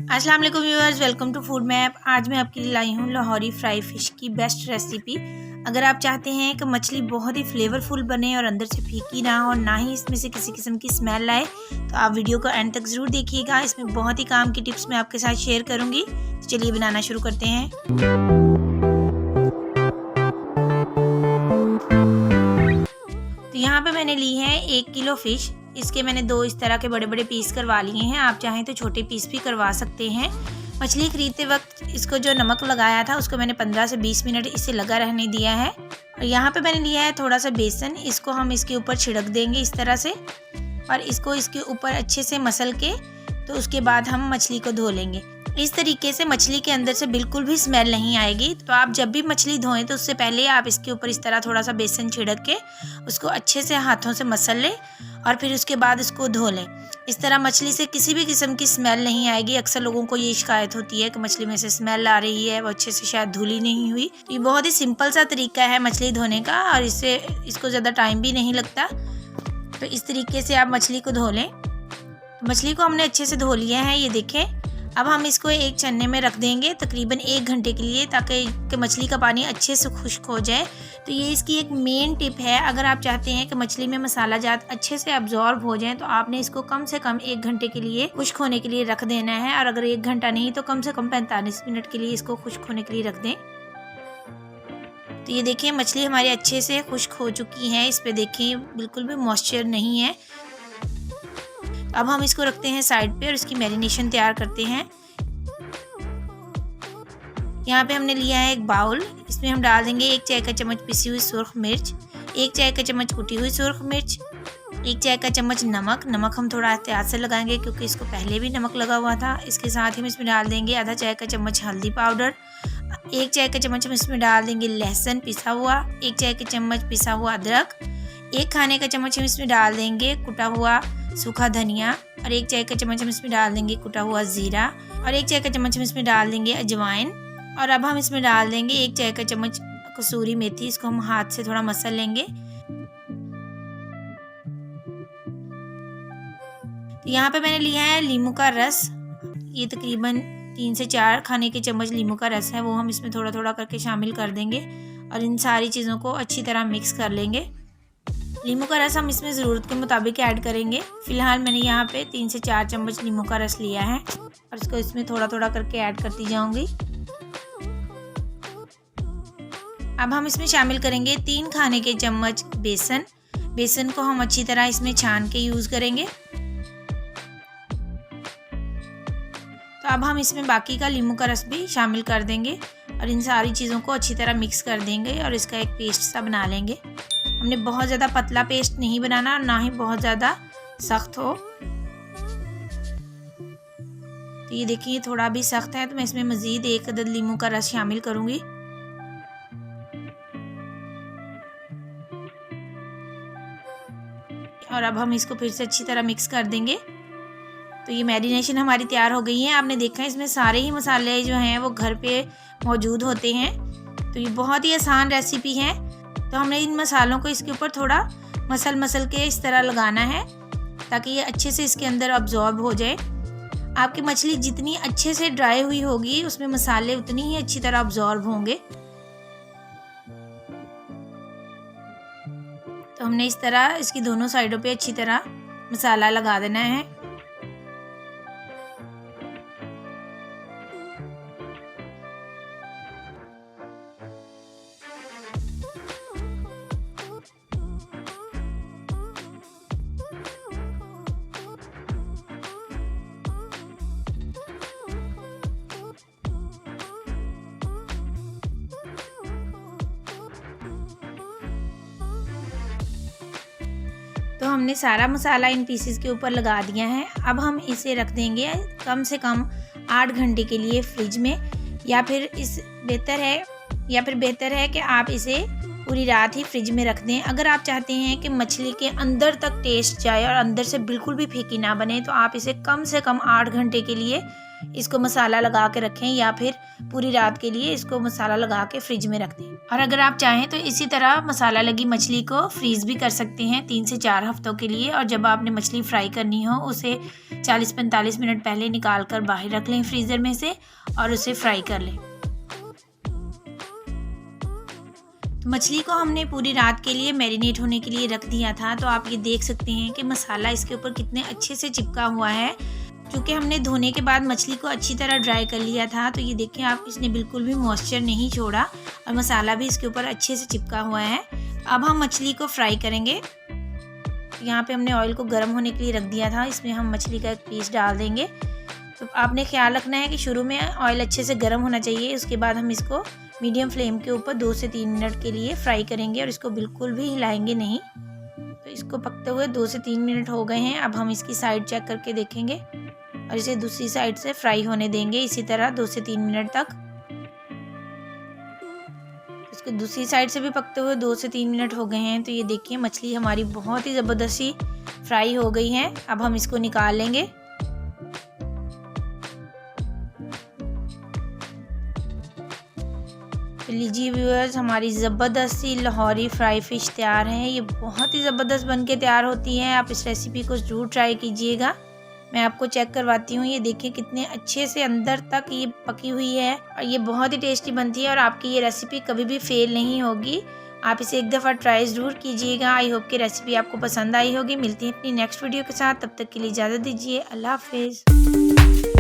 अस्सलाम वालेकुम viewers, welcome to Food Map. आज मैं आपके लिए लाई हूँ लाहौरी फ्राई फ़िश की बेस्ट रेसिपी। अगर आप चाहते हैं कि मछली बहुत ही फ्लेवरफुल बने और अंदर से फीकी ना हो और ना ही इसमें से किसी किस्म की स्मेल आए, तो आप वीडियो को एंड तक ज़रूर देखिएगा। इसमें बहुत ही काम की टिप्स मैं आपके साथ शेयर करूँगी। तो चलिए बनाना शुरू करते हैं। तो यहाँ पे मैंने ली है 1 किलो फ़िश। इसके मैंने 2 इस तरह के बड़े बड़े पीस करवा लिए हैं। आप चाहें तो छोटे पीस भी करवा सकते हैं। मछली खरीदते वक्त इसको जो नमक लगाया था उसको मैंने 15 से 20 मिनट इसे लगा रहने दिया है। और यहाँ पे मैंने लिया है थोड़ा सा बेसन। इसको हम इसके ऊपर छिड़क देंगे इस तरह से और इसको इसके ऊपर अच्छे से मसल के तो उसके बाद हम मछली को धो लेंगे। इस तरीके से मछली के अंदर से बिल्कुल भी स्मेल नहीं आएगी। तो आप जब भी मछली धोएं तो उससे पहले आप इसके ऊपर इस तरह थोड़ा सा बेसन छिड़क के उसको अच्छे से हाथों से मसल लें और फिर उसके बाद इसको धो लें। इस तरह मछली से किसी भी किस्म की स्मेल नहीं आएगी। अक्सर लोगों को ये शिकायत होती है कि मछली में से स्मेल आ रही है, वो अच्छे से शायद धुली नहीं हुई। ये बहुत ही सिंपल सा तरीका है मछली धोने का और इसको ज़्यादा टाइम भी नहीं लगता। तो इस तरीके से आप मछली को धो लें। मछली को हमने अच्छे से धो लिया है, ये देखें। अब हम इसको एक छन्ने में रख देंगे तकरीबन 1 घंटे के लिए, ताकि मछली का पानी अच्छे से खुश्क हो जाए। तो ये इसकी एक मेन टिप है। अगर आप चाहते हैं कि मछली में मसाला जात अच्छे से अब्जॉर्ब हो जाए तो आपने इसको कम से कम 1 घंटे के लिए खुश्क होने के लिए रख देना है। और अगर 1 घंटा नहीं तो कम से कम 45 मिनट के लिए इसको खुश्क होने के लिए रख दें। तो ये देखिए मछली हमारी अच्छे से खुश्क हो चुकी है। इस पे देखिए बिल्कुल भी मॉइस्चर नहीं है। अब हम इसको रखते हैं साइड पे और इसकी मैरिनेशन तैयार करते हैं। यहाँ पे हमने लिया है एक बाउल। इसमें हम डाल देंगे 1 चाय का चम्मच पिसी हुई सुर्ख मिर्च, 1 चाय का चम्मच कुटी हुई सुर्ख मिर्च, 1 चाय का चम्मच नमक। नमक हम थोड़ा एहतियात से लगाएंगे क्योंकि इसको पहले भी नमक लगा हुआ था। इसके साथ ही हम इसमें डाल देंगे आधा चाय का चम्मच हल्दी पाउडर, 1 चाय का चम्मच हम इसमें डाल देंगे लहसुन पिसा हुआ, 1 चाय का चम्मच पिसा हुआ अदरक, 1 खाने का चम्मच हम इसमें डाल देंगे कुटा हुआ सूखा धनिया और 1 चाय का चम्मच हम इसमें डाल देंगे कुटा हुआ ज़ीरा और 1 चाय का चम्मच हम इसमें डाल देंगे अजवाइन। और अब हम इसमें डाल देंगे 1 चाय का चम्मच कसूरी मेथी। इसको हम हाथ से थोड़ा मसल लेंगे। तो यहाँ पे मैंने लिया है लीमू का रस। ये तकरीबन 3 से 4 खाने के चम्मच लीमू का रस है, वो हम इसमें थोड़ा थोड़ा करके शामिल कर देंगे और इन सारी चीज़ों को अच्छी तरह मिक्स कर लेंगे। लीमू का रस हम इसमें ज़रूरत के मुताबिक ऐड करेंगे। फ़िलहाल मैंने यहाँ पे 3 से 4 चम्मच लीमू का रस लिया है और इसको इसमें थोड़ा थोड़ा करके ऐड करती जाऊँगी। अब हम इसमें शामिल करेंगे 3 खाने के चम्मच बेसन। बेसन को हम अच्छी तरह इसमें छान के यूज़ करेंगे। तो अब हम इसमें बाकी का लीमू का रस भी शामिल कर देंगे और इन सारी चीज़ों को अच्छी तरह मिक्स कर देंगे और इसका एक पेस्ट सा बना लेंगे। हमने बहुत ज़्यादा पतला पेस्ट नहीं बनाना और ना ही बहुत ज़्यादा सख्त हो। तो ये देखिए थोड़ा भी सख्त है तो मैं इसमें मज़ीद 1 अदद लीमू का रस शामिल करूँगी। और अब हम इसको फिर से अच्छी तरह मिक्स कर देंगे। तो ये मैरिनेशन हमारी तैयार हो गई है। आपने देखा है इसमें सारे ही मसाले जो हैं वो घर पे मौजूद होते हैं। तो ये बहुत ही आसान रेसिपी है। तो हमने इन मसालों को इसके ऊपर थोड़ा मसल के इस तरह लगाना है ताकि ये अच्छे से इसके अंदर अब्जॉर्ब हो जाए। आपकी मछली जितनी अच्छे से ड्राई हुई होगी उसमें मसाले उतनी ही अच्छी तरह अब्जॉर्ब होंगे। तो हमने इस तरह इसकी दोनों साइडों पे अच्छी तरह मसाला लगा देना है। तो हमने सारा मसाला इन पीसेस के ऊपर लगा दिया है। अब हम इसे रख देंगे कम से कम 8 घंटे के लिए फ्रिज में, या फिर बेहतर है कि आप इसे पूरी रात ही फ्रिज में रख दें। अगर आप चाहते हैं कि मछली के अंदर तक टेस्ट जाए और अंदर से बिल्कुल भी फीकी ना बने तो आप इसे कम से कम 8 घंटे के लिए इसको मसाला लगा के रखें या फिर पूरी रात के लिए इसको मसाला लगा के फ्रिज में रख दें। और अगर आप चाहें तो इसी तरह मसाला लगी मछली को फ्रीज भी कर सकते हैं 3 से 4 हफ्तों के लिए। और जब आपने मछली फ्राई करनी हो उसे 40-45 मिनट पहले निकाल कर बाहर रख लें फ्रीज़र में से और उसे फ्राई कर लें। मछली को हमने पूरी रात के लिए मैरिनेट होने के लिए रख दिया था। तो आप ये देख सकते हैं कि मसाला इसके ऊपर कितने अच्छे से चिपका हुआ है। क्योंकि हमने धोने के बाद मछली को अच्छी तरह ड्राई कर लिया था, तो ये देखें आप, इसने बिल्कुल भी मॉइस्चर नहीं छोड़ा और मसाला भी इसके ऊपर अच्छे से चिपका हुआ है। अब हम मछली को फ्राई करेंगे। यहाँ पे हमने ऑयल को गर्म होने के लिए रख दिया था, इसमें हम मछली का एक पीस डाल देंगे। तो आपने ख्याल रखना है कि शुरू में ऑयल अच्छे से गर्म होना चाहिए, उसके बाद हम इसको मीडियम फ्लेम के ऊपर 2 से 3 मिनट के लिए फ्राई करेंगे और इसको बिल्कुल भी हिलाएंगे नहीं। तो इसको पकते हुए 2 से 3 मिनट हो गए हैं। अब हम इसकी साइड चेक करके देखेंगे और इसे दूसरी साइड से फ्राई होने देंगे इसी तरह 2 से 3 मिनट तक। इसको दूसरी साइड से भी पकते हुए 2 से 3 मिनट हो गए हैं। तो ये देखिए मछली हमारी बहुत ही ज़बरदस्ती फ्राई हो गई है। अब हम इसको निकाल लेंगे। तो लीजिए व्यूअर्स, हमारी ज़बरदस्ती लाहौरी फ्राई फ़िश तैयार है। ये बहुत ही ज़बरदस्त बन के तैयार होती है। आप इस रेसिपी को ज़रूर ट्राई कीजिएगा। मैं आपको चेक करवाती हूँ। ये देखिए कितने अच्छे से अंदर तक ये पकी हुई है और ये बहुत ही टेस्टी बनती है और आपकी ये रेसिपी कभी भी फेल नहीं होगी। आप इसे एक दफ़ा ट्राई ज़रूर कीजिएगा। आई होप कि रेसिपी आपको पसंद आई होगी। मिलती है अपनी नेक्स्ट वीडियो के साथ, तब तक के लिए इजाज़त दीजिए। अल्लाह हाफिज़।